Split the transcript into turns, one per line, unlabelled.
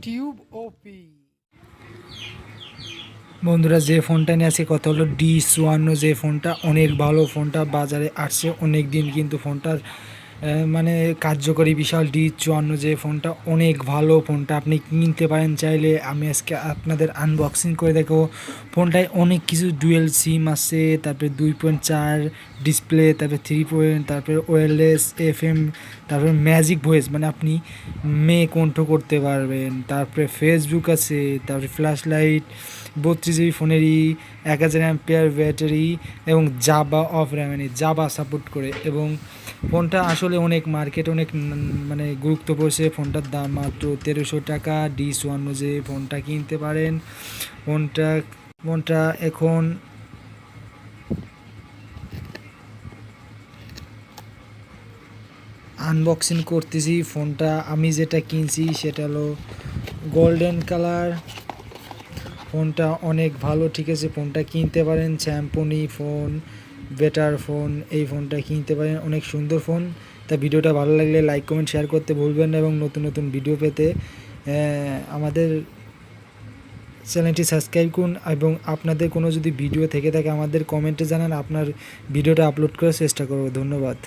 Tube ওপি।
বন্ধুরা, যে ফোনটা নিয়ে আজকে কথা হলো D54, যে ফোনটা অনেক ভালো। ফোনটা বাজারে আসছে অনেক দিন, কিন্তু ফোনটার মানে কার্যকরী বিশাল D54, যে ফোনটা অনেক ভালো। ফোনটা আপনি কিনতে পারেন চাইলে। আমি আজকে আপনাদের আনবক্সিং করে দেখাবো। ফোনটায় অনেক কিছু ডুয়েল সিম আছে, তারপরে 2.4 ডিসপ্লে, তারপরে 3 তারপরে ওয়্যারলেস FM, তারপরে ম্যাজিক ভয়েস, মানে আপনি মেয়ে কণ্ঠ করতে পারবেন। তারপরে ফেসবুক আছে, তারপরে flash light, 32 GB ফোনেরই, 1000 ampere battery এবং জাবা অফ র্যাম, মানে জাবা সাপোর্ট করে। এবং ফোনটা আসলে অনেক মার্কেট অনেক মানে গুরুত্ব পড়ছে। ফোনটার দাম মাত্র 1300 টাকা। D54 যে ফোনটা কিনতে পারেন। ফোনটা ফোনটা এখন আনবক্সিং করতেছি। ফোনটা আমি যেটা কিনছি সেটা হলো গোল্ডেন কালার। ফোনটা অনেক ভালো, ঠিক আছে। ফোনটা কিনতে পারেন। স্যামসনি ফোন, বেটার ফোন, এই ফোনটা কিনতে পারেন, অনেক সুন্দর ফোন। তা ভিডিওটা ভালো লাগলে লাইক কমেন্ট শেয়ার করতে ভুলবেন না, এবং নতুন নতুন ভিডিও পেতে আমাদের চ্যানেলটি সাবস্ক্রাইব করুন। এবং আপনাদের কোনো যদি ভিডিও থেকে থাকে আমাদের কমেন্টে জানান, আপনার ভিডিওটা আপলোড করার চেষ্টা করব। ধন্যবাদ।